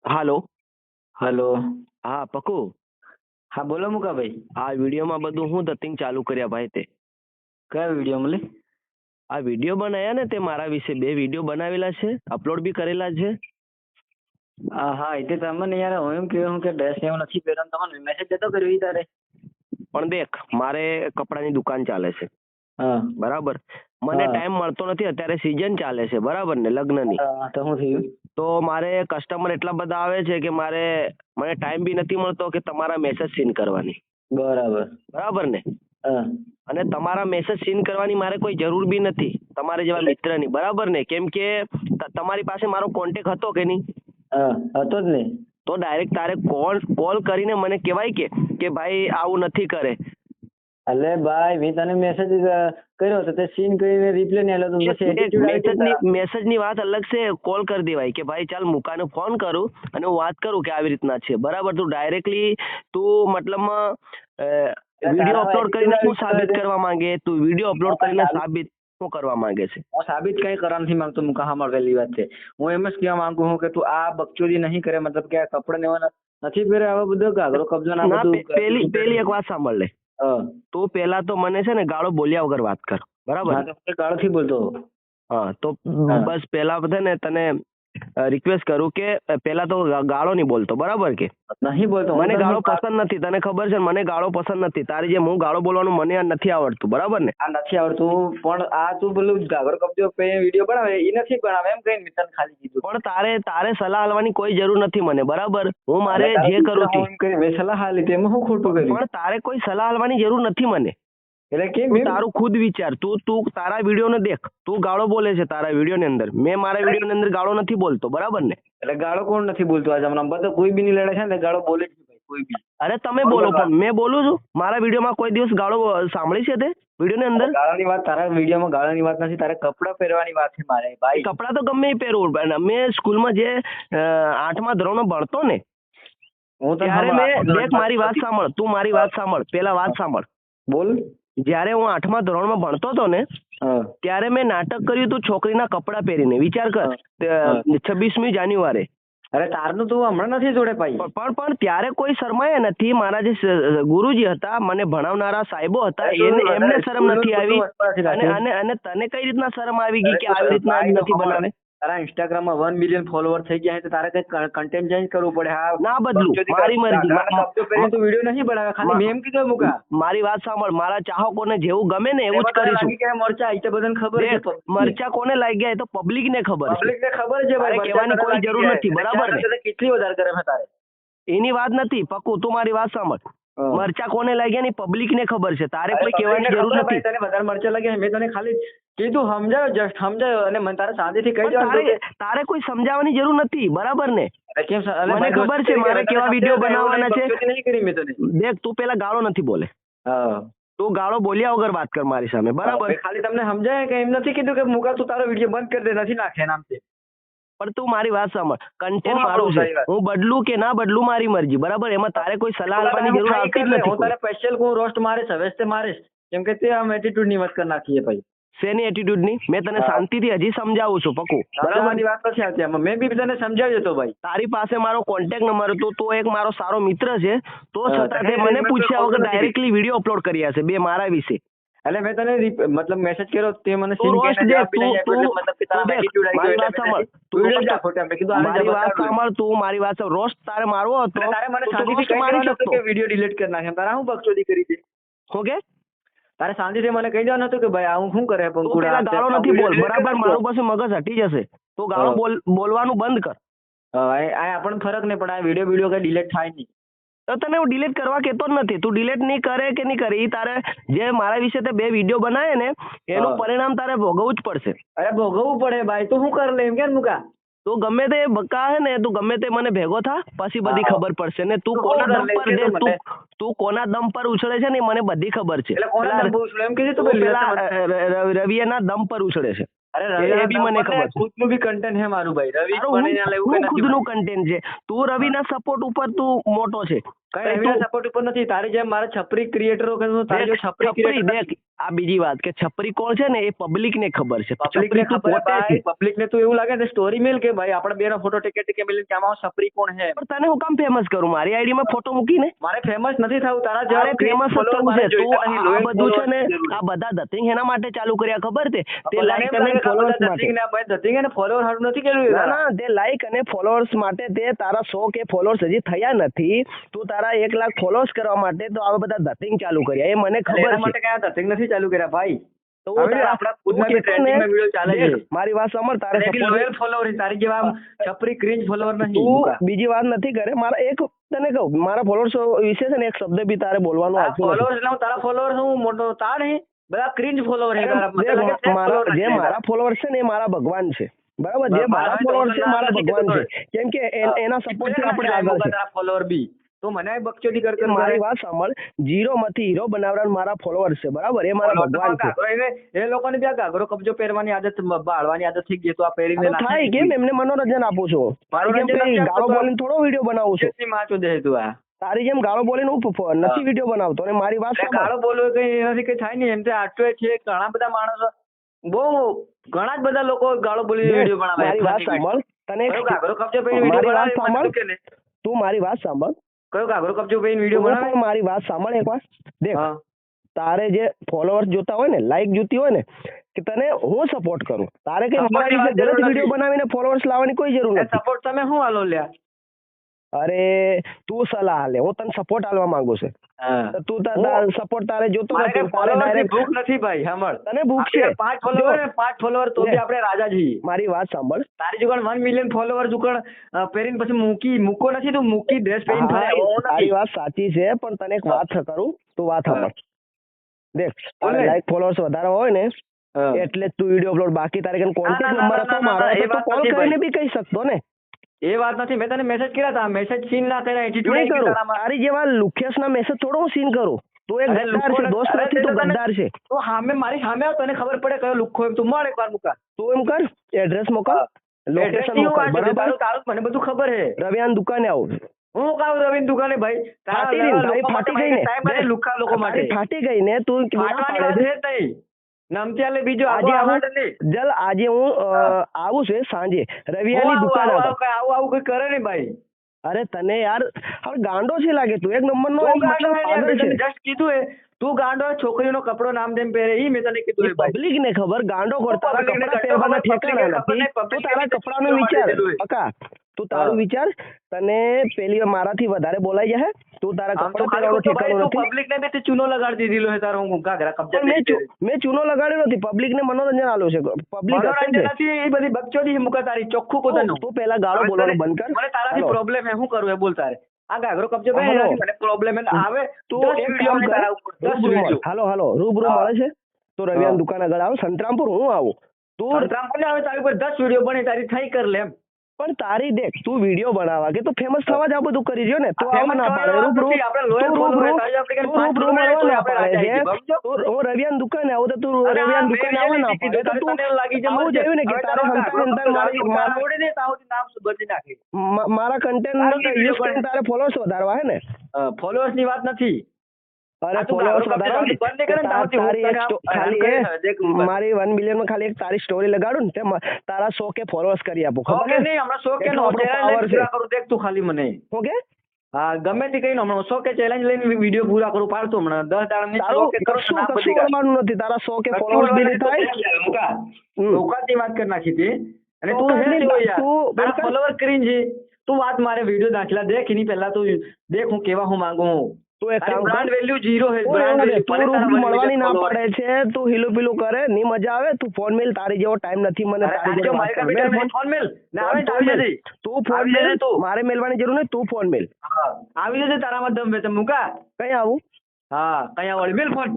હાલો. Hello. હા પકુ. હા બોલો મુકાભાઈ. આ વિડીયોમાં બધું હું ધતિંગ ચાલુ કર્યા ભાઈ તે. કયા વિડીયો મળી? આ વિડીયો બનાવ્યા ને તે મારા વિશે 2 વિડીયો બનાવેલા છે, અપલોડ બી કરેલા છે. હા એટલે તમને યાર હું એમ કહું કે ડ્રેસ એવું નથી પહેરવાનો, તમને મેસેજ જતો કર્યો ઈ તારે. પણ દેખ મારે કપડાની દુકાન ચાલે છે, હા બરાબર. મને હા. ટાઈમ મળતો નથી, અત્યારે સિઝન ચાલે છે બરાબર ને, લગ્નની. હા, તો શું થયું? તો મારે કસ્ટમર એટલા બધા આવે છે કે મને ટાઈમ બી નથી મળતો કે તમારા મેસેજ સીન કરવાની, બરાબર. બરાબર ને. હા અને તમારા મેસેજ સીન કરવાની મારે કોઈ જરૂર બી નથી તમારે જેવા મિત્રની, બરાબર ને. કેમ કે તમારી પાસે મારો કોન્ટેક્ટ હતો કે નહીં? હા હતો જ ને. તો ડાયરેક્ટ તારે કોલ કરીને મને કહેવાય કે ભાઈ આવું નથી કરે. અલે ભાઈ મેં તને મેસેજ કર્યો તો તે સીન કરીને રિપ્લે નહીં આલ્યો તો પછી attitude આવી ગયો તારા. મેસેજની વાત અલગ છે, કોલ કરી દેવાય કે ભાઈ ચાલ મુકાને ફોન કરું અને હું વાત કરું કે આવી રીતના છે, બરાબર. તું ડાયરેક્ટલી મતલબમાં વિડીયો અપલોડ કરીને શું સાબિત કરવા માંગે? તું વિડીયો અપલોડ કરીને સાબિત શું કરવા માંગે છે? હું સાબિત કઈ કરવા નથી માંગતો મુકા, હા પહેલી વાત છે. હું એમ જ કહેવા માંગુ છું કે તું આ બકચોદી નહીં કરે, મતલબ કે આ કપડા ને એવા નથી પહેરે, આવા બધો ઘાઘરો કબજો ના બધું. પેલી એક વાત સાંભળ લે. તું પેલા તો મને છે ને ગાળો બોલ્યા વગર વાત કર, બરાબર. હા તો ગાળો થી બોલતો. હા તો બસ પેલા છે ને તને રિક્વેસ્ટ કરું કે પેલા તો ગાળો નહીં બોલતો, બરાબર કે નહીં બોલતો. મને ગાળો પસંદ નથી, તને ખબર છે મને ગાળો પસંદ નથી. તારી જેમ હું ગાળો બોલવાનું મને નથી આવડતું, બરાબર ને. આ નથી આવડતું, પણ આ તું બોલું ઘાઘરો કબજો વિડીયો બનાવે એ નથી બનાવે એમ કઈ મિત્ર ખાલી કીધું. પણ તારે સલાહ આલવાની કોઈ જરૂર નથી મને, બરાબર. હું મારે જે કરું છું મેં સલાહ આલી તેમાં હું ખોટું કર્યું? પણ તારે કોઈ સલાહ આલવાની જરૂર નથી મને. એટલે કેમ? તારું ખુદ વિચાર. તું તારા વિડીયો ને દેખ, તું ગાળો બોલે છે તારા વિડીયો ની અંદર, મેં મારા વિડીયો ની અંદર ગાળો નથી બોલતો, બરાબર ને. એટલે ગાળો કોણ નથી બોલતો આ જમાનામાં? બધા કોઈ બી ની લડે છે ને ગાળો બોલે છે ભાઈ, કોઈ બી. અરે તમે બોલો, પણ મેં બોલું છું મારા વિડીયોમાં કોઈ દિવસ ગાળો સાંભળી છે તે વિડીયો ની અંદર? ગાળાની વાત તારા વિડીયોમાં ગાળાની વાત નથી, તારે કપડાં પહેરવાની વાત છે મારે ભાઈ. કપડાં તો ગમે એ પહેરવું. મેં સ્કૂલમાં જે 8મા ધોરણમાં ભણતો ને ત્યારે મેં દેખ, મારી વાત સાંભળ, તું મારી વાત સાંભળ, પેલા વાત સાંભળ. બોલ. જ્યારે હું 8મા ધોરણમાં ભણતો હતો ને ત્યારે મેં નાટક કર્યું હતું છોકરીના કપડાં પહેરીને. વિચાર કર, 26મી જાન્યુઆરી. અરે તારનું તું હમણાં નથી જોડે ભાઈ. પણ ત્યારે કોઈ શરમાયા નથી. મારા જે ગુરુજી હતા, મને ભણાવનારા સાહેબો હતા, એમને શરમ નથી આવી. અને તને કઈ રીતના શરમ આવી ગઈ કે આવી રીતના નથી બનાવે? તારા ઇન્સ્ટાગ્રામમાં 1 મિલિયન ફોલોવર થઈ ગયા છે, તારે કઈ કન્ટેન્ટ ચેન્જ કરવું પડે. હા ના બદલું, મારી મરજી. તું વિડીયો નહીં બનાવે, ખાલી મેં એમ કીધું મુકા. મારી વાત સાંભળ, મારા ચાહકોને જેવું ગમે ને એવું જ કરીશું. મરચા એ તો બધાને ખબર છે. મરચા કોને લાગી ગયા એ તો પબ્લિક ને ખબર છે. પબ્લિક ને ખબર છે ભાઈ, કહેવાની કોઈ જરૂર નથી, બરાબર ને. કેટલી વધારે કરે છે તારે? એની વાત નથી પક્કુ, તું મારી વાત સાંભળ. મરચા કોને લાગ્યા ની પબ્લિક ને ખબર છે, તારે કોઈ કહેવાની જરૂર નથી. તને વધારે મરચા લાગ્યા, મેં તને ખાલી કીધું, સમજાયો, જસ્ટ સમજાયો. અને મને તારે શાંતિથી કહી દેવાનું. તારે કોઈ સમજાવવાની જરૂર નથી, બરાબર ને. મને ખબર છે મારે કેવા વિડીયો બનાવવાના છે. નહીં કરી મેં તને. દેખ, તું પેલા ગાળો નથી બોલે. તું ગાળો બોલ્યા વગર વાત કર મારી સામે, બરાબર. ખાલી તમને સમજાય કે એમ નથી કીધું કે મુકા તું તારો વિડીયો બંધ કરી દે, નથી નાખે નામ છે. પણ તું મારી વાત સાંભળ, કન્ટેન્ટ મારું છે, હું બદલું કે ના બદલું મારી મરજી, બરાબર. એમાં તારે કોઈ સલાહ આપવાની જરૂર આવતી જ નથી. હું તારે સ્પેશિયલ હું રોસ્ટ મારીશ, હવે તે મારીશ, કેમ કે તે આમ એટીટ્યુડ ની વાત કરી નાખીએ ભાઈ. શેની એટીટ્યુડ ની? મેં તને શાંતિથી હજી સમજાવું છું પક્કુ, બરાબર. વાત નથી આવતી આમાં, મેં બી તને સમજાવ્યો હતો ભાઈ. તારી પાસે મારો કોન્ટેક્ટ નંબર હતો, તો એક મારો સારો મિત્ર છે, તો છતાં તે મને પૂછ્યા વગર ડાયરેક્ટલી વિડીયો અપલોડ કર્યા છે 2 મારા વિશે. એટલે મેં તને મતલબ મેસેજ કર્યો, તે મને મારી વાત રોસ્ટ તારે મારવો હતો, તારે મને શાંતિથી મારી શકતો કે વિડીયો ડિલીટ કરી નાખે. તારા હું બકચોદી કરી છે? ઓકે, તારે શાંતિથી મને કહી દેવાનું હતું કે ભાઈ આવું શું કરે. પણ ગાળો નથી બોલ, બરાબર. મારું પાસે મગજ હટી જશે, તો ગાળો બોલવાનું બંધ કર. આપણને ફરક નહીં પડે, આ વિડીયો કઈ ડિલીટ થાય નહીં. તો તને હું ડિલીટ કરવા કહેતો જ નથી. તું ડિલીટ નહીં કરે કે નહીં કરે, એ તારે જે મારા વિશે તે 2 વિડીયો બનાવે ને એનું પરિણામ તારે ભોગવવું જ પડશે. અરે ભોગવવું પડે ભાઈ, તું શું કર લે એમ કે મુકા. તું ગમે તે બકા હે ને, તું ગમે તે મને ભેગો થા, પછી બધી ખબર પડશે ને. તું કોના દમ પર તું કોના દમ પર ઉછળે છે ને મને બધી ખબર છે. રવિના દમ પર ઉછળે છે. એ બી મને ખબર છે. ખુદનું બી કન્ટેન્ટ છે મારું ભાઈ. રવિ ખુદનું કન્ટેન્ટ છે. તું રવિના સપોર્ટ ઉપર તું મોટો છે, કઈ રવિના સપોર્ટ ઉપર નથી. તારી જેમ મારા છપરી ક્રિએટરો તારી જો છપરી ક્રિએટર દેખ આ બીજી વાત કે છપરી કોણ છે ને એ પબ્લિક ને ખબર છે. પબ્લિક ને તું ખબર પોતે છે. પબ્લિક ને તું એવું લાગે ને સ્ટોરી મેલ કે ભાઈ આપણે બેનો ફોટો ટીકે મેલ કે આમાં છપરી કોણ છે. પણ તને હું કામ ફેમસ કરું મારી આઈડી માં ફોટો મૂકીને? મારે ફેમસ નથી થવું. તારા તારે જેવા ફેમસ follower થવું મારે છે. તું જોઈતા નહીં. આ loyal બધું છે ને follower આ બધા ધતિંગ એના માટે ચાલુ કર્યા ખબર તે લાઈક મને અને ફોલોઅર્સ માટે. ધતિંગ અને ફોલોવર હારું નથી કર્યું. ના ના તે લાઈક અને ફોલોઅર્સ માટે તે તારા 100 કે ફોલોઅર્સ હજી થયા નથી. તું તારા 1 લાખ ફોલોઅર્સ કરવા માટે તો આવા બધા ધતિંગ ચાલુ કર્યા એ મને ખબર એના છે. માટે કયા ધતિંગ નથી ચાલુ કર્યા ભાઈ. તો આપણા ખુદના બી ટ્રેન્ડિંગમાં વિડિયો ચાલે છે. મારી વાત સાંભળ. તારે લોયલ ફોલોવર છે તારી જેવા છપરી ક્રિંજ ફોલોવર નહીં. તું બીજી વાત નથી કરે. મારા એક તને કહું મારા ફોલોઅર્સ વિશે છે ને એક શબ્દ બી તારે બોલવાનું આવતું નથી. ફોલોવર એટલે તારા ફોલોવર હું મોટો તાર નહીં બધા ક્રિંજ ફોલોવર છે. જે મારા ફોલોઅર્સ છે ને એ મારા ભગવાન છે. બરાબર. જે મારા ફોલોઅર્સ છે મારા ભગવાન છે. કેમ કે એના સપોર્ટ થી આપણે આગળ છે. ફોલોવર બી તો મને બકચોદી કરતો. મારી વાત સાંભળ. 0 માંથી હીરો બનાવનાર મારા ફોલોઅર્સ છે. બરાબર. એ મારા ભગવાન છે. એ લોકોને બી ઘાઘરો કબજો પહેરવાની આદત બાળવાની આદત થઈ ગઈ તો આ પહેરીને થાય કેમ એમને મનોરંજન આપું છું. મારી જેમ કઈ ગાળો બોલીને થોડો વિડીયો બનાવું છું. માચું દે તું આ તારી જેમ ગાળો બોલીને હું નથી વિડીયો બનાવતો. અને મારી વાત સાંભળ. ગાળો બોલવો કઈ એનાથી કઈ થાય નહીં. એમ તો આટલો છે ઘણા બધા માણસો બહુ ઘણા જ બધા લોકો ગાળો બોલી વિડીયો બનાવે. મારી વાત સાંભળ. તને ઘાઘરો કબજો પહેરી વિડીયો વાત સાંભળ. તું મારી વાત સાંભળ. કયો ઘાઘરો કબજો પહેરી વિડીયો બનાવે? મારી વાત સાંભળ એકવાર. દેખ તારે જે ફોલોઅર્સ જોતા હોય ને લાઈક જોતી હોય ને કે તને હું સપોર્ટ કરું. તારે કઈ મારા વિશે ગલત વિડીયો બનાવીને ફોલોઅર્સ લાવવાની કોઈ જરૂર નથી. સપોર્ટ તમે શું આલો લ્યા? અરે તું સલાહ લે. હું તને સપોર્ટ આલવા માંગુ છું. તું સપોર્ટ તારે જોતો નથી. ભૂખ નથી ભાઈ. સાંભળ તને ભૂખ છે. 5 ફોલોવર તો બી આપણે રાજા છીએ. મારી વાત સાંભળ. તારી જુગાડ 1 મિલિયન ફોલોવર જુગાડ પહેરીને પછી મૂકો નથી. તું મૂકી ડ્રેસ પહેરીને ફરે. તારી વાત સાચી છે પણ તને એક વાત કરું. તું વાત સાંભળ. દેખ તારે લાઈક ફોલોઅર્સ વધારે હોય ને એટલે તું વિડીયો અપલોડ. બાકી તારે કઈ કોન્ટેક્ટ નંબર હતો મારો તો કોલ કરીને બી કહી શકતો ને. એ વાત નથી. મેં તને મેસેજ કર્યા હતા. મેસેજ સીન ના કર્યા. એટીટ્યુડ કરું. તારી જેવા લુખ્યસ ના મેસેજ થોડો હું સીન કરું. તું એક ગદ્દાર છે. દોસ્ત નથી તું ગદ્દાર છે. તો મારી સામે આવ તને ખબર પડે કયો લુખ્ખો એમ. તું મળે એકવાર મુકા. તું એમ કર એડ્રેસ મોકલ. લોકેશન મોકલ. બરાબર. તારું મને બધું ખબર છે. રવિયાન દુકાને આવું. હું કાવ રવિન દુકાને ભાઈ. ફાટી ગઈ ને લુખ્ખા લોકો માટે ફાટી ગઈ ને તું નમતી આલે બીજો જલ આજે હું આવું છે સાંજે રવિયાની દુકાન આવું કોઈ કરે ને ભાઈ. અરે તને યાર ગાંડો છે લાગે. તું એક નંબર નો જસ્ટ કીધું એ તું ગાંડો છોકરીનો કપડો નામ તેમ પહેરે ઈ મેં તને કીધું. પબ્લિક ને ખબર ગાંડો કોણ. તારા કપડા પહેરવાના ઠેકાણા નથી. તું તારા કપડાનો વિચાર પકા. તું તારું વિચાર. તને પેલી મારાથી વધારે બોલાઈ જાય. તું તારા કપડા પહેરવાનો ઠેકાણો નથી. પબ્લિક ને બે ચૂનો લગાડી દીધેલો છે તારો. હું ઘાઘરા કબજા મેં ચૂનો લગાડ્યો નથી. પબ્લિક ને મનોરંજન આલ્યું છે. પબ્લિક નથી. એ બધી બકચોદી મુકા તારી ચોખ્ખું પોતાનું. તું પેલા ગાળો બોલવાનું બંધ કર. મને તારાથી પ્રોબ્લેમ હે. શું કરું એ બોલ તારે. આ ઘાઘરો કબજો પહેરી મને પ્રોબ્લેમ આવે. તું એક વિડિયો મે તારા ઉપર હાલો રૂબરૂ મળે છે તો રવિયાન દુકાન આગળ આવ. સંતરામપુર હું આવું. તું સંતરામપુર ને આવે તારી ઉપર 10 વિડિયો બને તારી થઈ કર લે એમ. પણ તારી દેખ તું વિડીયો બનાવવા કે તો ફેમસ થવા જ આ બધું કરી રહ્યો ને. તો આમ ના પાડે. રૂબરૂ હું રવિયાન દુકાને આવું તો તું રવિયાન દુકાને આવ ના પાડે તો તું લાગી જ આવું જોયું ને કે તારે મારા કન્ટેન્ટ યુઝ કરીને તારે ફોલોઅર્સ વધારવા હે ને. ફોલોઅર્સ ની વાત નથી. અરે ફોલોઅર્સ મારી 1 મિલિયન માં ખાલી એક તારી સ્ટોરી લગાડું ને તારા 100 કે ફોલોઅર્સ કરી આપું. ખબર નહીં હમણાં 100 કે નો ચેલેન્જ પૂરા કરું. દેખ તું ખાલી મને ઓકે. હા ગમે તે કઈ હમણાં 100 કે ચેલેન્જ લઈને વિડીયો પૂરા કરું પાડતો હમણાં 10 દાડા ની. તારું કશું કરવાનું નથી. તારા 100 કે ફોલોઅર્સ બી નહીં થાય. ઓકાતની વાત કરી નાખી હતી. અને તું તારા ફોલોઅર ક્રીન છે. તું વાત મારે વિડીયો દાખલા દેખ. એની પહેલા તું દેખ હું કેવા હું માંગુ. તું એક કામ બ્રાન્ડ વેલ્યુ 0 છે. બ્રાન્ડ વેલ્યુ મળવાની ના પડે છે. તું હિલો પીલો કરે ની મજા આવે. તું ફોન મેલ. તારી જેવો ટાઈમ નથી મને. ફોન મેલ તું ફોન મેલ. મારે મેલવાની જરૂર નહીં. તું ફોન મેલ. આવી જશે તારામાં દમ છે. મુકા કઈ આવું. હા કઈ આવું મેલ ફોન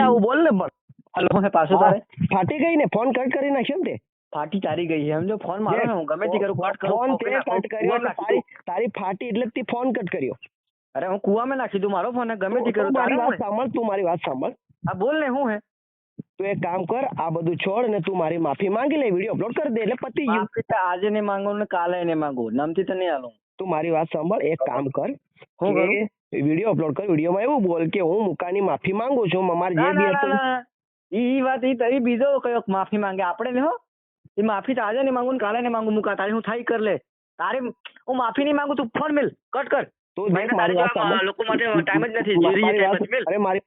આવું બોલ ને. પણ હલો પાછો તારે ફાટી ગઈ ને. ફોન કટ કરી નાખ્યો ને તે. ફાટી તારી ગઈ છે સમજો. ફોન મારો ને હું ગમે તે કરું કટ કરું. ફોન તે કટ કર્યો. તારી ફાટી એટલે તે ફોન કટ કર્યો. અરે હું કુવામાં નાખી દઉં મારો ફોન. ગમે તે કરું. મારી વાત સાંભળ. તું મારી વાત સાંભળ. હા બોલ ને શું હે. તું એક કામ કર. આ બધું છોડ ને તું મારી માફી માંગી લે. વિડીયો અપલોડ કરી દે એટલે પતી ગયું. આજે નહીં માંગુ ને કાલે નહીં માંગુ. નામથી તો નહીં આલું. તું મારી વાત સાંભળ, એક કામ કર હું કરું? કે વિડીયો અપલોડ કર, વિડીયોમાં એવું બોલ કે હું મુકાની માફી માંગુ છું, અમારે જે ના બી ના ના હતું ના ઈ વાત ઈ તારી બીજો કયો માફી માંગે આપણે ને હો એ માફી તો આજે નહીં માંગુ ને કાલે નહીં માંગુ મુકા તારી હું થાય કર લે તારે હું માફી નહીં માંગુ તું ફોન મિલ કટ કર તું દેખ મને મારી તારે વાત જેવા સાંભળ. લોકો માટે ટાઈમ જ નથી જોઈએ મારી ટાઈમ વાત- જ મિલ અરે મારી